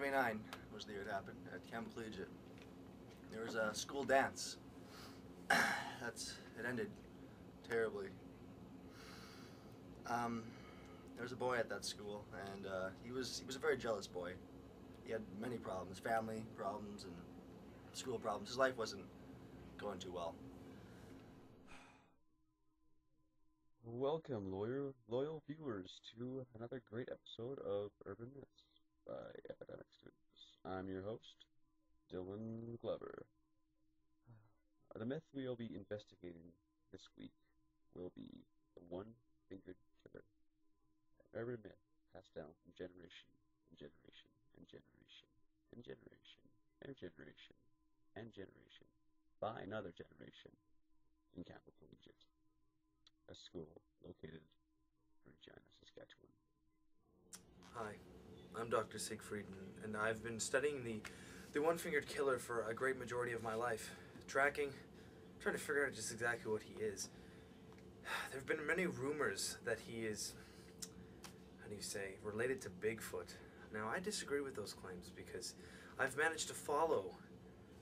1979 was the year it happened at Campbell Collegiate. There was a school dance. It ended terribly. There was a boy at that school, and he was a very jealous boy. He had many problems, family problems and school problems. His life wasn't going too well. Welcome, loyal viewers, to another great episode of Urban Myths by Epidemic Students. I'm your host, Dylan Glover. The myth we'll be investigating this week will be the one-fingered killer. An urban myth passed down from generation and generation and generation and generation and generation and generation by another generation in Campbell Collegiate, a school located in Regina, Saskatchewan. Hi, I'm Dr. Siegfried, and I've been studying the one-fingered killer for a great majority of my life. Trying to figure out just exactly what he is. There have been many rumors that he is, related to Bigfoot. Now, I disagree with those claims because I've managed to follow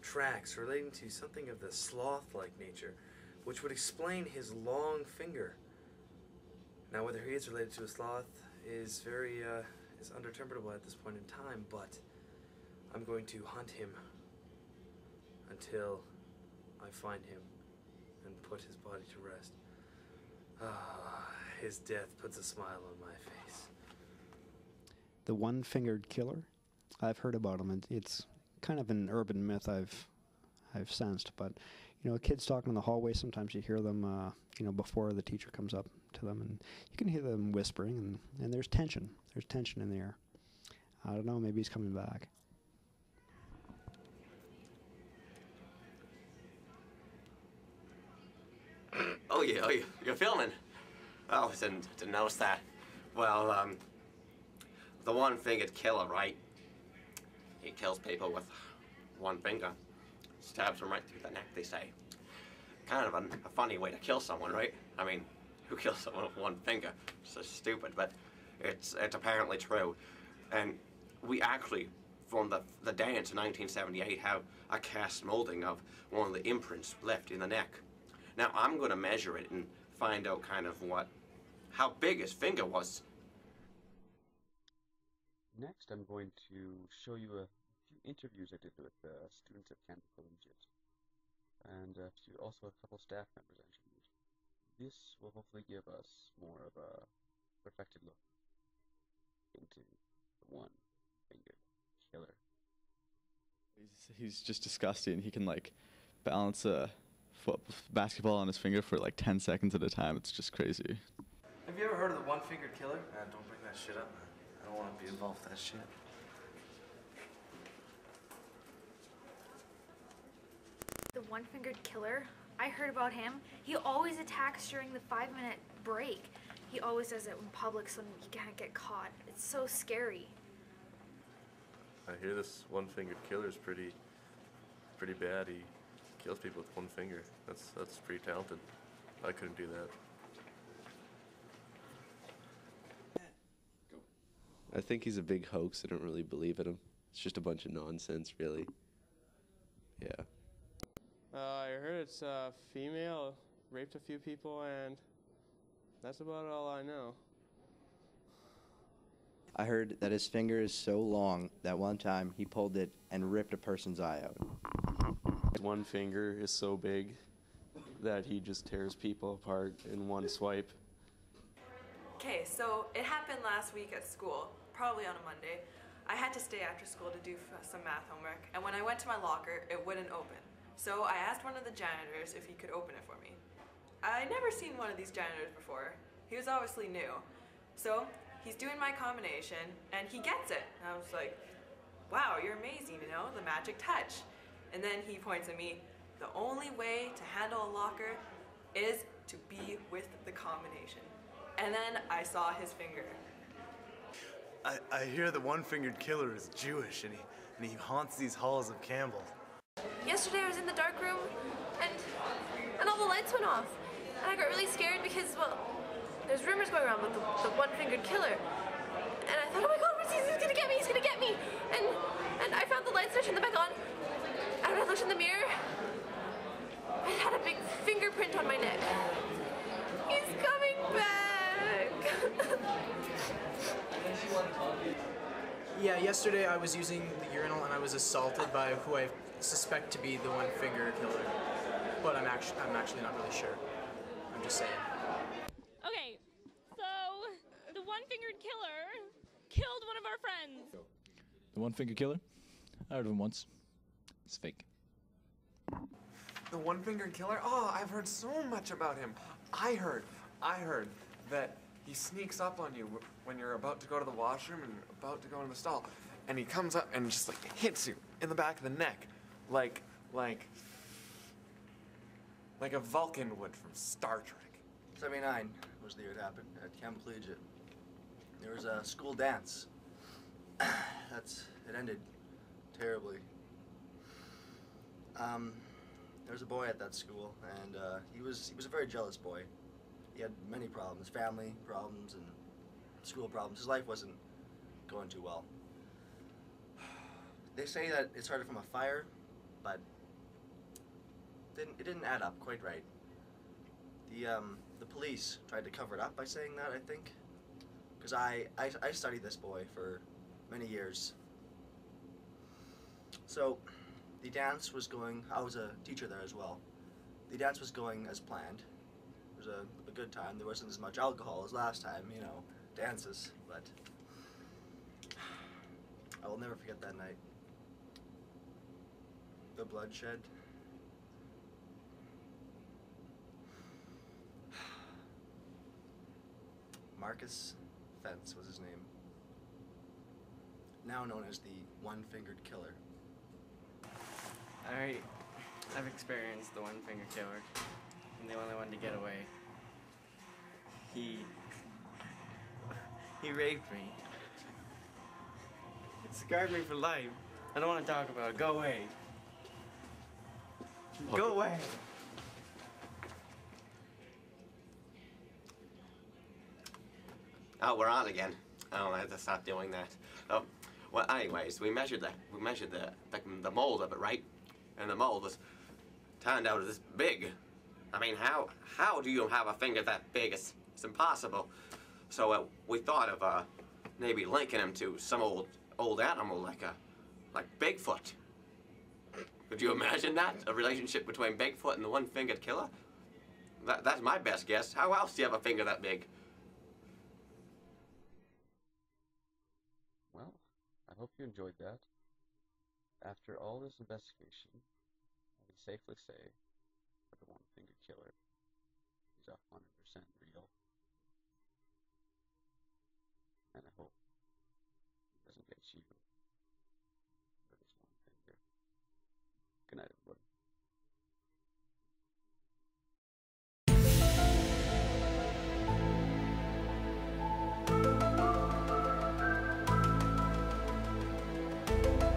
tracks relating to something of the sloth-like nature, which would explain his long finger. Now, whether he is related to a sloth is is undeterminable at this point in time, but I'm going to hunt him until I find him and put his body to rest. His death puts a smile on my face. The one-fingered killer? I've heard about him. It's kind of an urban myth I've sensed, but kids talking in the hallway, sometimes you hear them before the teacher comes up to them, and you can hear them whispering, and there's tension. There's tension in the air. I don't know, maybe he's coming back. Oh, you're filming? Oh, didn't notice that. Well, the one-fingered killer, right? He kills people with one finger. Stabs them right through the neck, they say. Kind of a funny way to kill someone, right? I mean, who kills someone with one finger? It's so stupid, but it's apparently true. And we actually, from the dance in 1978, have a cast molding of one of the imprints left in the neck. Now, I'm going to measure it and find out kind of how big his finger was. Next, I'm going to show you a few interviews I did with students at Campbell Collegiate, and also a couple staff members I interviewed. This will hopefully give us more of a perfected look into the one-fingered killer. He's just disgusting. He can balance a basketball on his finger for 10 seconds at a time. It's just crazy. Have you ever heard of the one-fingered killer? Don't bring that shit up, man. I don't want to be involved with that shit. The one-fingered killer? I heard about him. He always attacks during the 5-minute break. He always does it in public so he can't get caught. It's so scary. I hear this one-fingered killer is pretty bad. He kills people with one finger. That's pretty talented. I couldn't do that. I think he's a big hoax. I don't really believe in him. It's just a bunch of nonsense, really. Yeah. I heard it's a female, raped a few people, and that's about all I know. I heard that his finger is so long that one time he pulled it and ripped a person's eye out. One finger is so big that he just tears people apart in one swipe. Okay, so it happened last week at school, probably on a Monday. I had to stay after school to do some math homework, and when I went to my locker, it wouldn't open. So I asked one of the janitors if he could open it for me. I'd never seen one of these janitors before. He was obviously new. So he's doing my combination, and he gets it. And I was like, wow, you're amazing, the magic touch. And then he points at me, the only way to handle a locker is to be with the combination. And then I saw his finger. I hear the one-fingered killer is Jewish, and he haunts these halls of Campbell. Yesterday I was in the dark room, and all the lights went off. And I got really scared because, there's rumors going around with the one-fingered killer. And I thought, oh my god, what's he's gonna get me, he's gonna get me. And I found the light switch and the back on. And when I looked in the mirror, I had a big fingerprint on my neck. He's coming back. Yeah, yesterday I was using the urinal and I was assaulted by who I suspect to be the one finger killer. But I'm actually not really sure. I'm just saying. Okay, so the one-fingered killer killed one of our friends. The one-finger killer? I heard of him once. It's fake. The one-fingered killer? Oh, I've heard so much about him. I heard that he sneaks up on you when you're about to go to the washroom and about to go in the stall. And he comes up and just like hits you in the back of the neck. Like a Vulcan would from Star Trek. 79 was the year it happened at Camp Collegiate. There was a school dance. It ended terribly. There was a boy at that school, and he was a very jealous boy. He had many problems, family problems and school problems. His life wasn't going too well. They say that it started from a fire, but it didn't add up quite right. The police tried to cover it up by saying that, I think, because I studied this boy for many years. So the dance was going, I was a teacher there as well. The dance was going as planned. It was a good time. There wasn't as much alcohol as last time, you know, dances, but I will never forget that night. The bloodshed. Marcus Fentz was his name. Now known as the one-fingered killer. I've experienced the one-finger killer. I'm the only one to get away. He raped me. It scarred me for life. I don't want to talk about it. Go away. Go away. Oh, we're on again. Oh, I have to stop doing that. Oh, well, anyways, we measured the mold of it, right? And the mold was turned out this big. I mean, how do you have a finger that big? It's impossible. So we thought of maybe linking him to some old animal like Bigfoot. Could you imagine that? A relationship between Bigfoot and the one-fingered killer? That's my best guess. How else do you have a finger that big? Well, I hope you enjoyed that. After all this investigation, I can safely say that the one-fingered killer is 100% real. And I hope it doesn't get you.